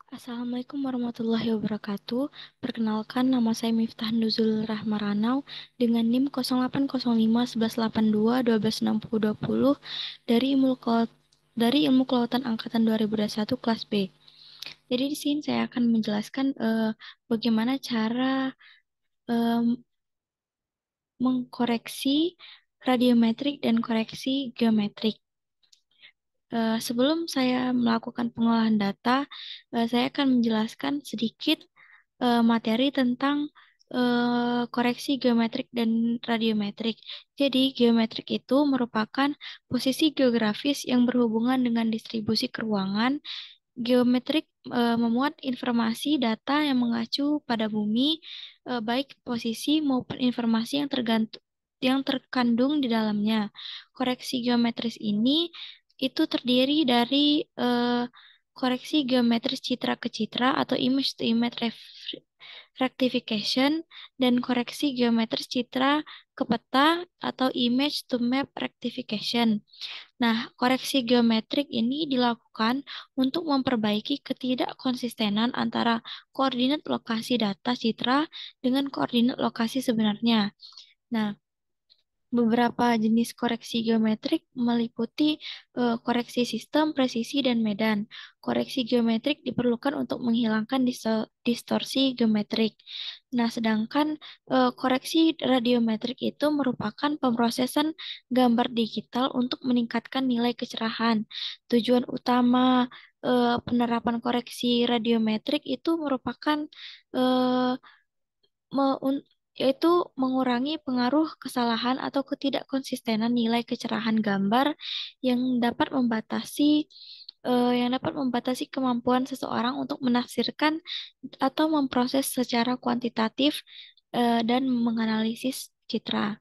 Assalamualaikum warahmatullahi wabarakatuh. Perkenalkan, nama saya Miftah Nuzul Rahmaranau dengan NIM 0805 1182 126020 dari Ilmu Kelautan Angkatan 2021 kelas B. Jadi di sini saya akan menjelaskan bagaimana cara em, mengkoreksi radiometrik dan koreksi geometrik. Sebelum saya melakukan pengolahan data, saya akan menjelaskan sedikit materi tentang koreksi geometrik dan radiometrik. Jadi, geometrik itu merupakan posisi geografis yang berhubungan dengan distribusi keruangan. Geometrik memuat informasi data yang mengacu pada bumi, baik posisi maupun informasi yang terkandung di dalamnya. Koreksi geometris ini itu terdiri dari koreksi geometris citra ke citra atau image to image rectification dan koreksi geometris citra ke peta atau image to map rectification. Nah, koreksi geometrik ini dilakukan untuk memperbaiki ketidakkonsistenan antara koordinat lokasi data citra dengan koordinat lokasi sebenarnya. Nah, beberapa jenis koreksi geometrik meliputi koreksi sistem, presisi, dan medan. Koreksi geometrik diperlukan untuk menghilangkan distorsi geometrik. Nah, sedangkan koreksi radiometrik itu merupakan pemrosesan gambar digital untuk meningkatkan nilai kecerahan. Tujuan utama penerapan koreksi radiometrik itu merupakan eh, me- un- yaitu mengurangi pengaruh kesalahan atau ketidakkonsistenan nilai kecerahan gambar yang dapat membatasi kemampuan seseorang untuk menafsirkan atau memproses secara kuantitatif dan menganalisis citra.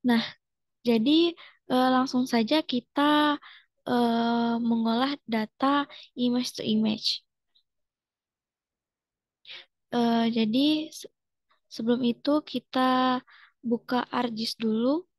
Nah, jadi langsung saja kita mengolah data image to image. Jadi sebelum itu kita buka ArcGIS dulu,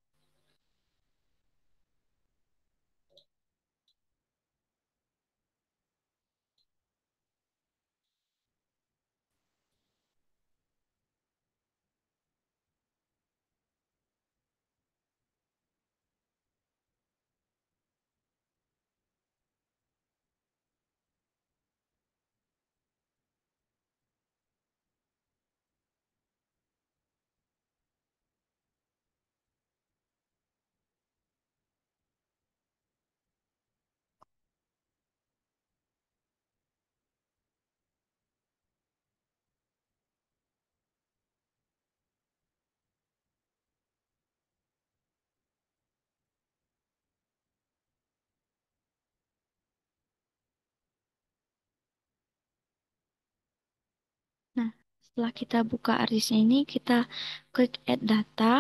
Nah, setelah kita buka ArcGIS ini, kita klik Add Data,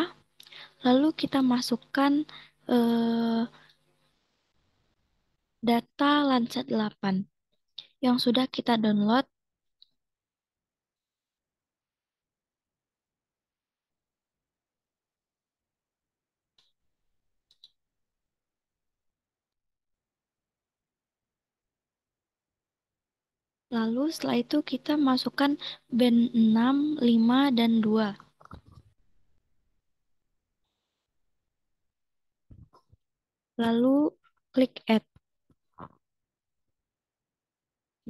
lalu kita masukkan eh, data Landsat 8 yang sudah kita download. Lalu setelah itu kita masukkan band 6, 5, dan 2. Lalu klik Add.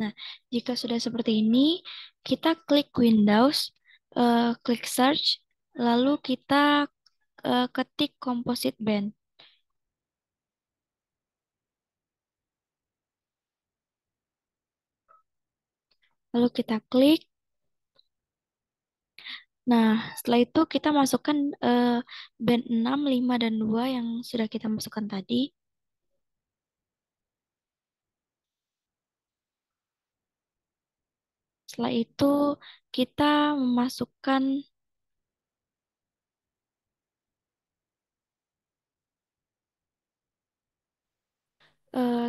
Nah, jika sudah seperti ini, kita klik Windows, klik Search, lalu kita ketik Composite Band. Lalu kita klik. Nah, setelah itu kita masukkan band 6, 5, dan 2 yang sudah kita masukkan tadi. Setelah itu kita memasukkan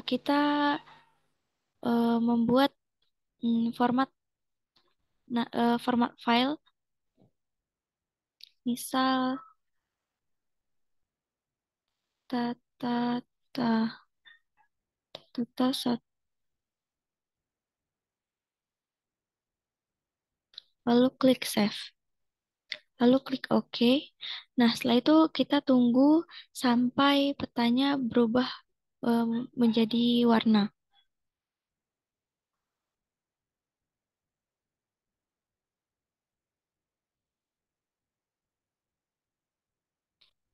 kita membuat format file, misal data data lalu klik save, lalu klik OK. Nah, setelah itu kita tunggu sampai petanya berubah menjadi warna,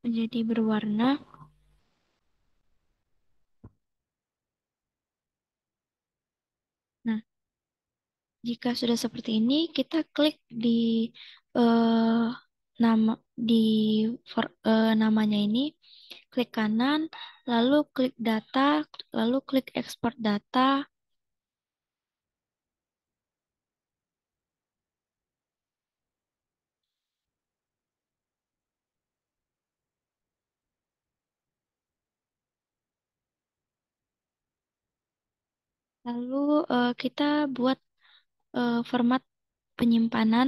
menjadi berwarna. Nah, jika sudah seperti ini, kita klik di eh, nama di namanya ini, klik kanan, lalu klik data, lalu klik export data, lalu kita buat format penyimpanan,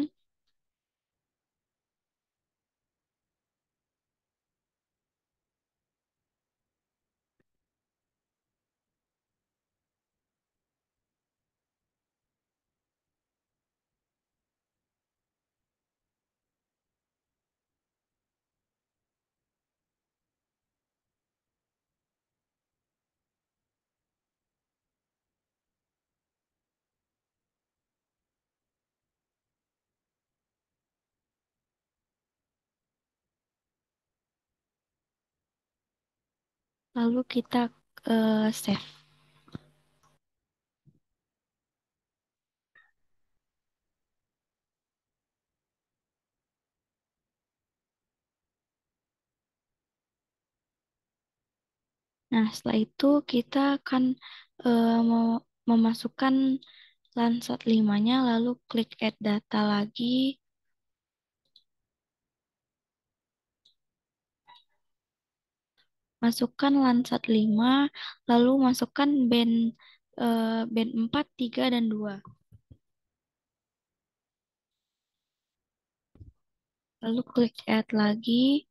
lalu kita save. Nah, setelah itu kita akan memasukkan Landsat 5-nya, lalu klik add data lagi, masukkan Landsat 5, lalu masukkan band 4, 3, dan 2. Lalu klik add lagi.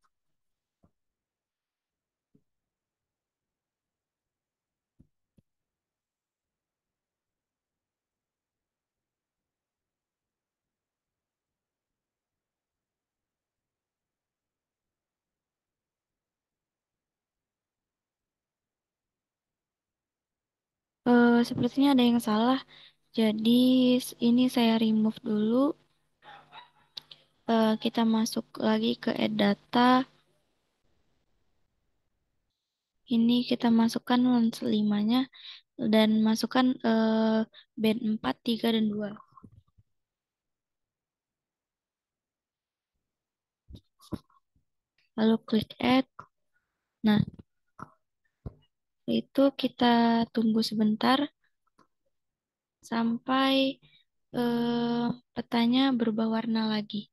Sepertinya ada yang salah. Jadi ini saya remove dulu. Kita masuk lagi ke add data. Ini kita masukkan Landsat 5-nya dan masukkan band 4, 3, dan 2. Lalu klik add. Nah, itu kita tunggu sebentar sampai petanya berubah warna lagi.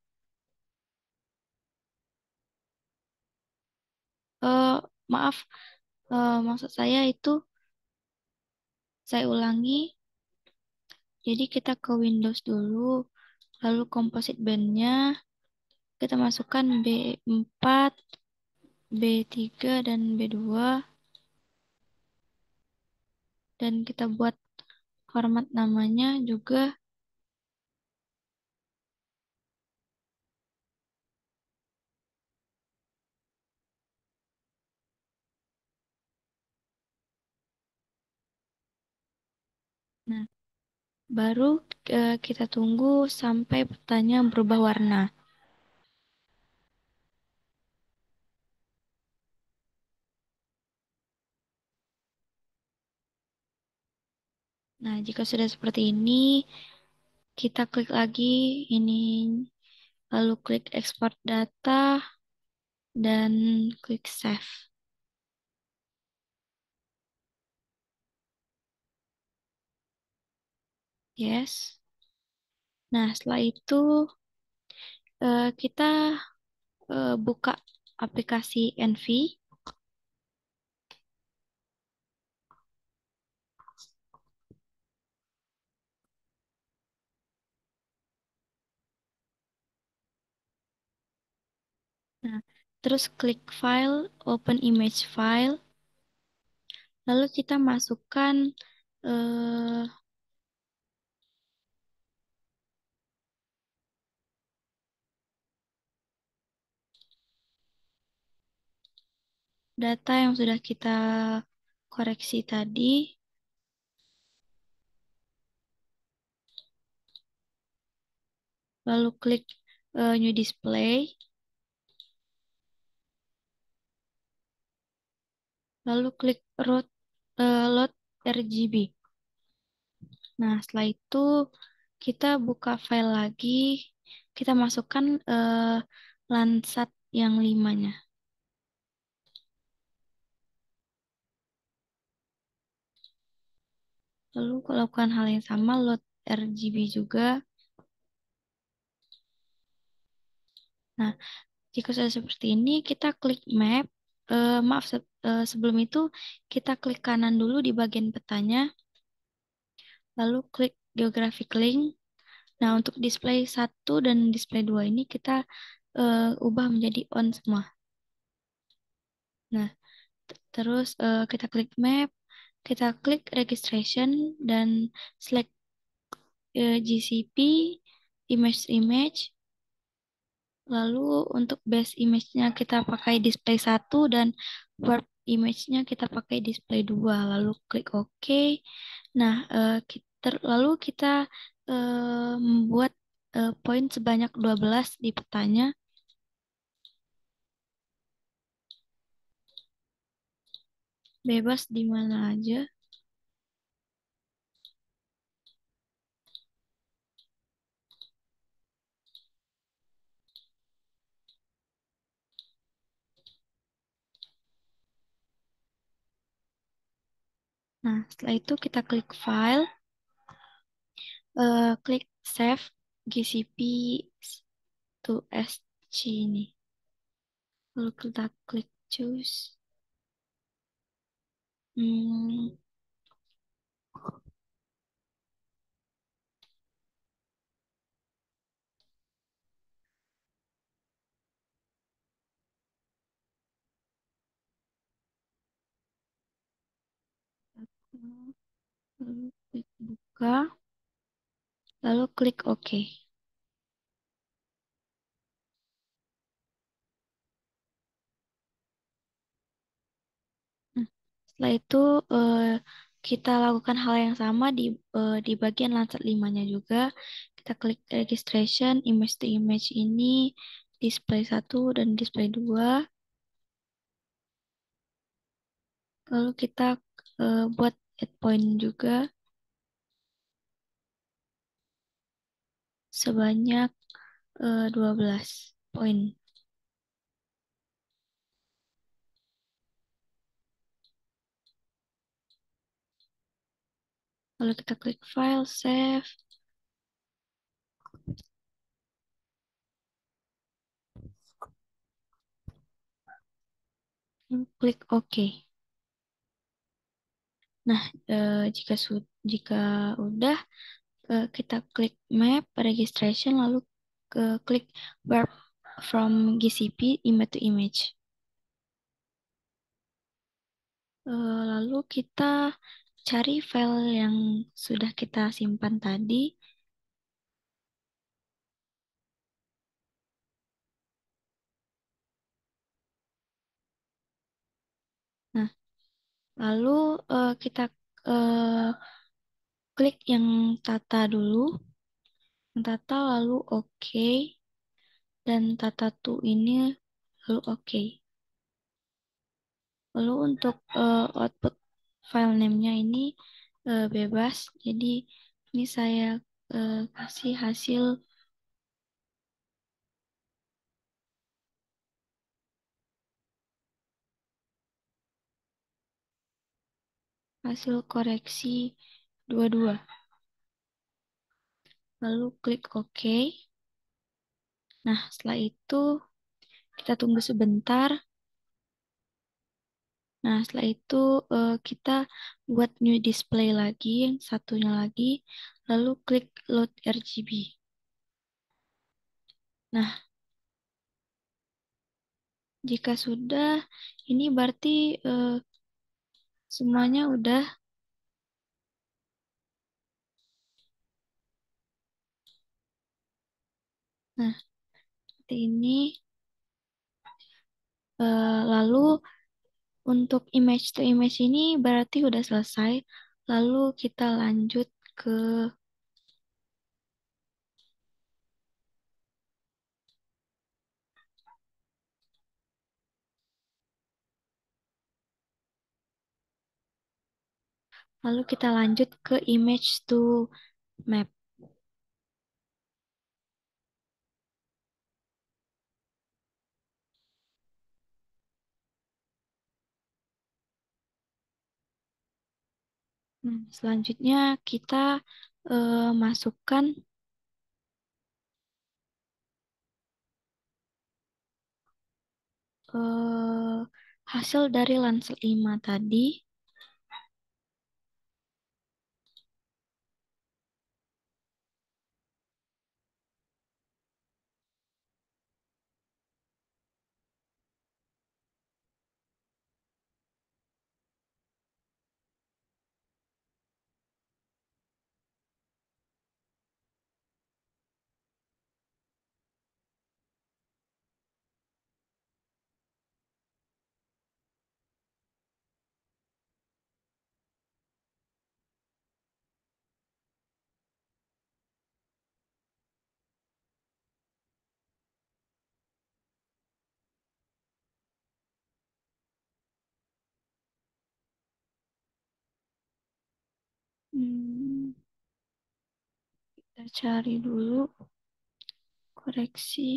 Eh, maaf, maksud saya itu saya ulangi. Jadi kita ke Windows dulu, lalu composite band-nya kita masukkan B4, B3, dan B2, dan kita buat format namanya juga. Nah, baru kita tunggu sampai petanya berubah warna. Nah, jika sudah seperti ini, kita klik lagi ini, lalu klik export data, dan klik save. Yes. Nah, setelah itu kita buka aplikasi Envy. Nah, terus klik file, open image file, lalu kita masukkan eh, data yang sudah kita koreksi tadi, lalu klik New Display, lalu klik Load RGB. Nah, setelah itu kita buka file lagi, kita masukkan Landsat yang 5-nya. Lalu lakukan hal yang sama, load RGB juga. Nah, jika sudah seperti ini, kita klik map. Maaf, sebelum itu kita klik kanan dulu di bagian petanya, lalu klik geographic link. Nah, untuk display 1 dan display 2 ini kita ubah menjadi on semua. Nah, terus kita klik map, kita klik registration dan select GCP, image. Lalu untuk base image-nya kita pakai display 1 dan warp image-nya kita pakai display 2. Lalu klik OK. Nah, lalu kita membuat poin sebanyak 12 di petanya. Bebas di mana aja. Nah, setelah itu kita klik file, klik save GCP to SC ini. Lalu kita klik choose. Hmm, lalu klik buka, lalu klik OK. Nah, setelah itu eh, kita lakukan hal yang sama di bagian Landsat 5-nya juga. Kita klik registration, image to image ini, display 1 dan display 2. Lalu kita buat add point juga sebanyak 12 poin. Lalu kita klik file, save, lalu klik OK. Nah, jika udah kita klik map registration lalu klik warp from GCP image to image. Lalu kita cari file yang sudah kita simpan tadi. Nah, lalu kita eh, klik yang tata dulu, yang tata lalu OK, dan tata to ini lalu OK. Lalu untuk output file name-nya ini bebas. Jadi ini saya kasih hasil koreksi 22. Lalu klik OK. Nah, setelah itu kita tunggu sebentar. Nah, setelah itu kita buat new display lagi, yang satunya lagi. Lalu klik load RGB. Nah, jika sudah, ini berarti semuanya udah. Nah, seperti ini. Lalu Untuk image to image ini berarti udah selesai. Lalu kita lanjut ke lalu kita lanjut ke image to map. Nah, selanjutnya kita masukkan eh, hasil dari Landsat 5 tadi. Hmm, kita cari dulu koreksi.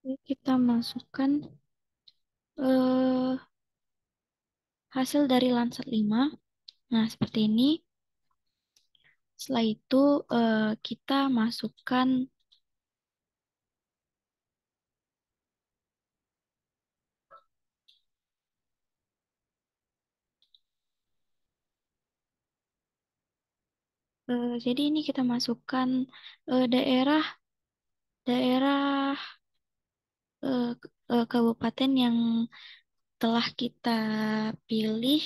Oke, kita masukkan eh, hasil dari Landsat 5. Nah, seperti ini. Setelah itu kita masukkan jadi ini kita masukkan daerah daerah kabupaten yang telah kita pilih.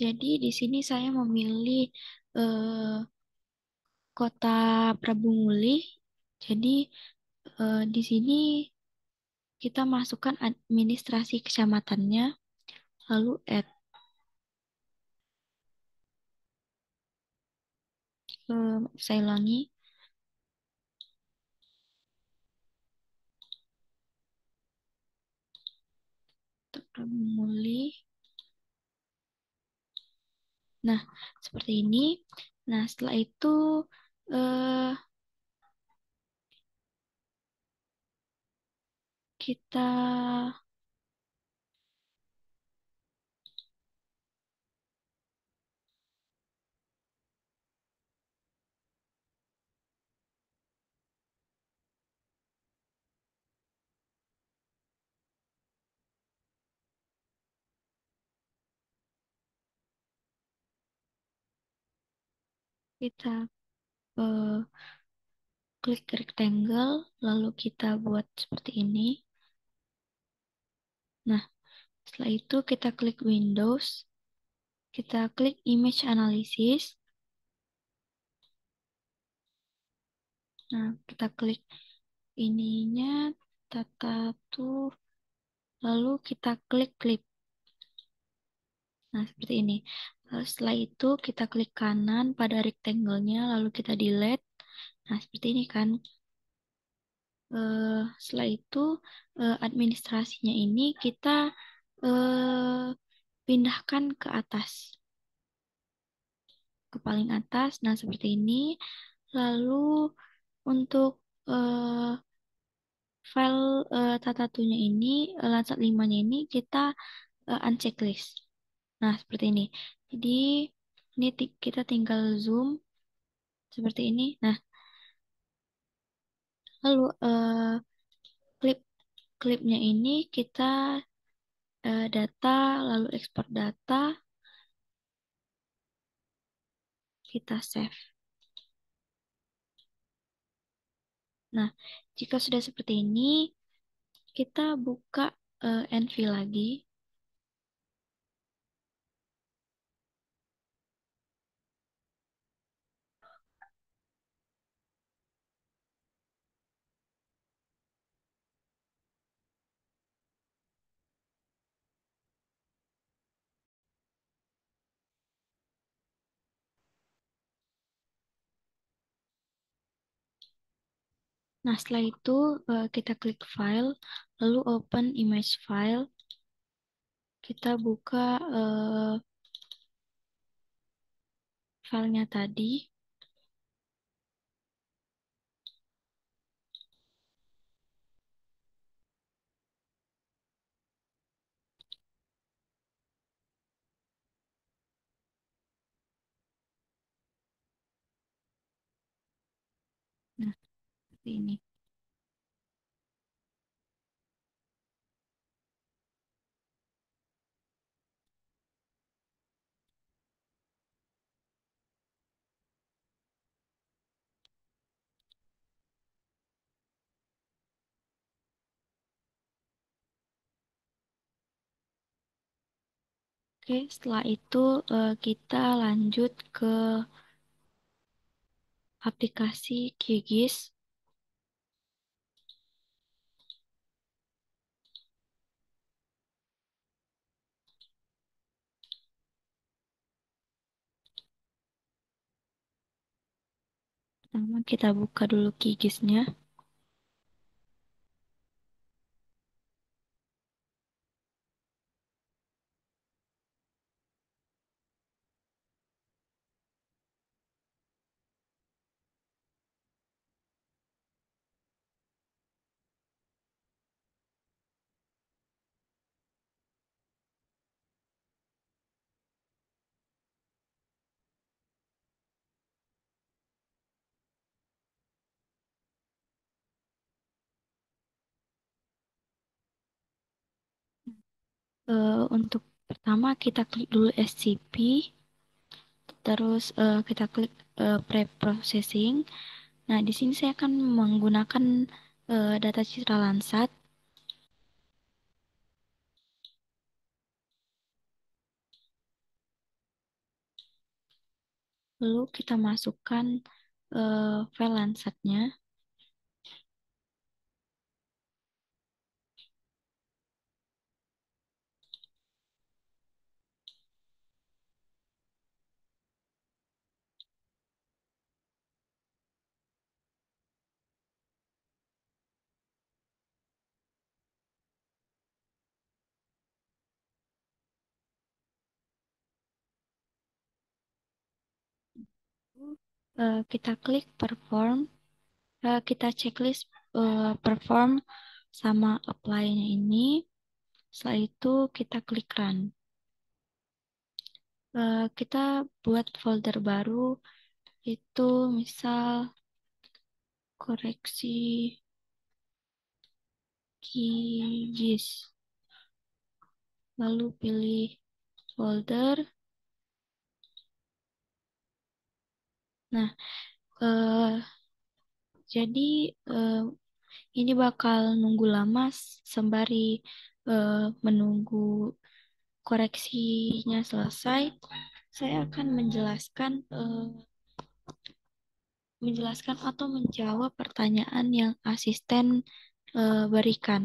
Jadi di sini saya memilih eh, kota Prabu Muli. Jadi di sini kita masukkan administrasi kecamatannya, lalu add. Saya ulangi, Prabu Muli. Nah, seperti ini. Nah, setelah itu eh, kita kita eh, klik rectangle, lalu kita buat seperti ini. Nah, setelah itu kita klik Windows, kita klik Image Analysis. Nah, kita klik ininya, tata tuh, lalu kita klik Clip. Nah, seperti ini. Lalu setelah itu kita klik kanan pada rectangle-nya, lalu kita delete. Nah, seperti ini kan. Setelah itu administrasinya ini kita eh, pindahkan ke atas, ke paling atas. Nah, seperti ini. Lalu untuk eh, file tatatunya ini, Landsat 5-nya ini kita unchecklist. Nah, seperti ini. Jadi, ini kita tinggal zoom. seperti ini. Nah, lalu klip klipnya ini kita data, lalu ekspor data, kita save. Nah, jika sudah seperti ini, kita buka NV lagi. Nah, setelah itu kita klik file, lalu open image file. Kita buka filenya tadi. Nah, seperti ini. Oke, setelah itu kita lanjut ke aplikasi QGIS. Pertama kita buka dulu QGIS-nya. Untuk pertama kita klik dulu SCP, terus kita klik pre-processing. Nah, di sini saya akan menggunakan data citra Landsat. Lalu kita masukkan file Landsat-nya. Kita klik perform, kita checklist perform sama apply-nya ini. Setelah itu kita klik run. Kita buat folder baru, itu misal koreksi QGIS. Lalu pilih folder. Nah, eh, jadi eh, ini bakal nunggu lama sembari eh, menunggu koreksinya selesai. Saya akan menjelaskan atau menjawab pertanyaan yang asisten berikan.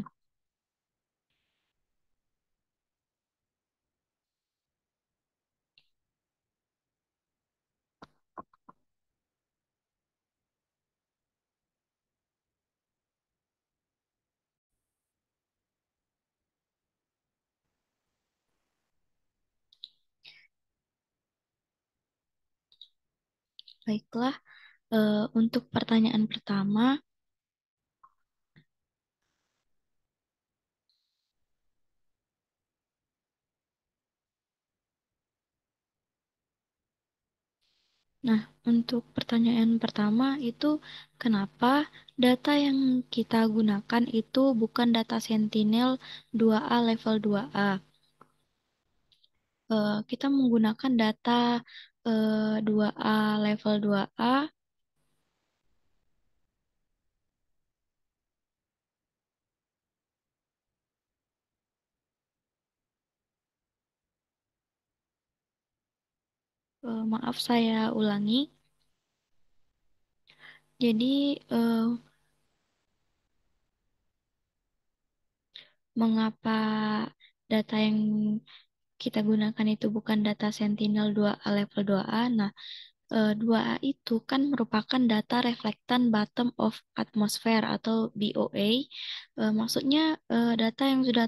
Baiklah, untuk pertanyaan pertama, Nah, untuk pertanyaan pertama itu kenapa data yang kita gunakan itu bukan data Sentinel 2A level 2A? Kita menggunakan data 2A level 2A, maaf saya ulangi. Jadi, mengapa data yang kita gunakan itu bukan data Sentinel 2A level 2A? Nah, 2A itu kan merupakan data reflektan bottom of atmosphere atau BOA. Maksudnya data yang sudah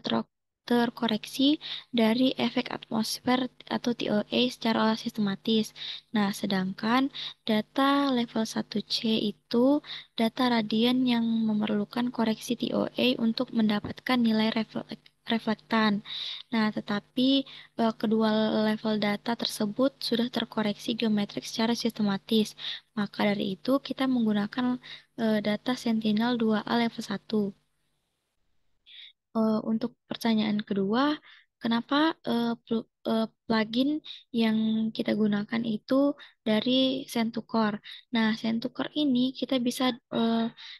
terkoreksi dari efek atmosfer atau TOA secara sistematis. Nah, sedangkan data level 1C itu data radian yang memerlukan koreksi TOA untuk mendapatkan nilai reflektan. Nah, tetapi kedua level data tersebut sudah terkoreksi geometrik secara sistematis. Maka dari itu, kita menggunakan data Sentinel 2A level 1. Untuk pertanyaan kedua, kenapa plugin yang kita gunakan itu dari Send2Core? Nah, Send2Core ini kita bisa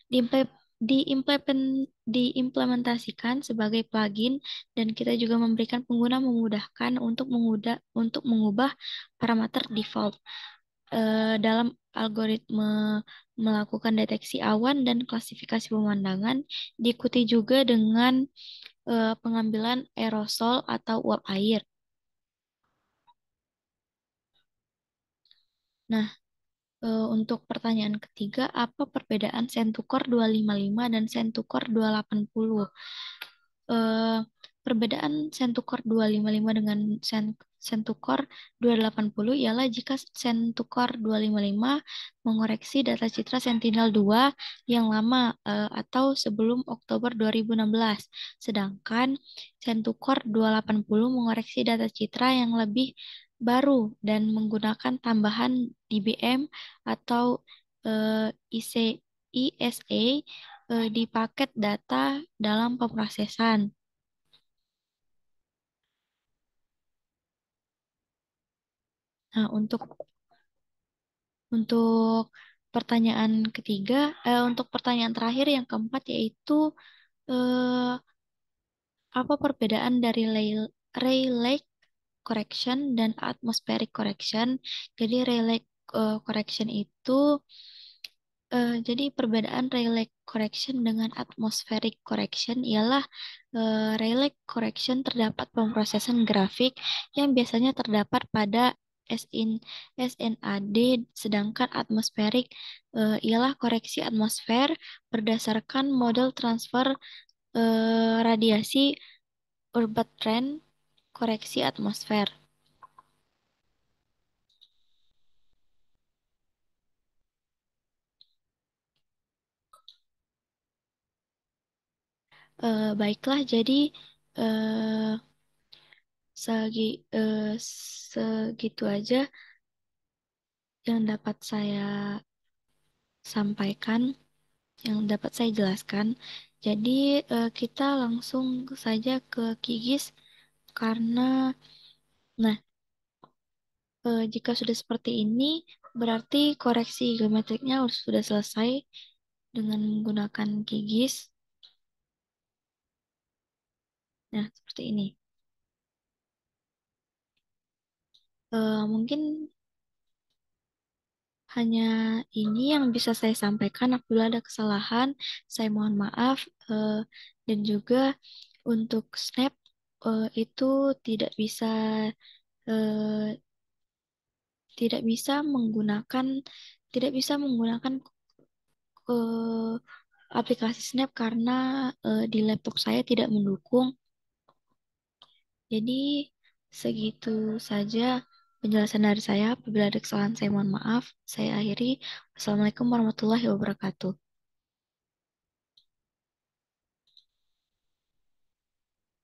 diimple- diimplementasikan sebagai plugin dan kita juga memberikan pengguna memudahkan untuk mengubah parameter default dalam algoritma melakukan deteksi awan dan klasifikasi pemandangan, diikuti juga dengan pengambilan aerosol atau uap air. Nah, untuk pertanyaan ketiga, apa perbedaan Sentukor 255 dan Sentukor 280? Eh, Perbedaan Sentukor 255 dengan Sentukor 280 ialah jika Sentukor 255 mengoreksi data citra Sentinel-2 yang lama atau sebelum Oktober 2016, sedangkan Sentukor 280 mengoreksi data citra yang lebih baru dan menggunakan tambahan DBM atau ISA di paket data dalam pemrosesan. Nah, untuk pertanyaan ketiga, untuk pertanyaan terakhir yang keempat yaitu eh, apa perbedaan dari Rayleigh correction dan atmospheric correction? Jadi Rayleigh correction itu jadi perbedaan Rayleigh correction dengan atmospheric correction ialah Rayleigh correction terdapat pemrosesan grafik yang biasanya terdapat pada SNAD, sedangkan atmospheric ialah koreksi atmosfer berdasarkan model transfer radiasi Urbit Trend koreksi atmosfer. Baiklah, jadi eh, segitu aja yang dapat saya sampaikan, yang dapat saya jelaskan. Jadi kita langsung saja ke Kigis karena, nah, jika sudah seperti ini, berarti koreksi geometriknya sudah selesai dengan menggunakan Kigis. Nah, seperti ini. Mungkin hanya ini yang bisa saya sampaikan. Apabila ada kesalahan, saya mohon maaf. Dan juga untuk Snap itu tidak bisa eh, tidak bisa menggunakan tidak bisa menggunakan eh, aplikasi Snap karena di laptop saya tidak mendukung. Jadi segitu saja penjelasan dari saya. Apabila ada kesalahan, saya mohon maaf. Saya akhiri. Wassalamualaikum warahmatullahi wabarakatuh.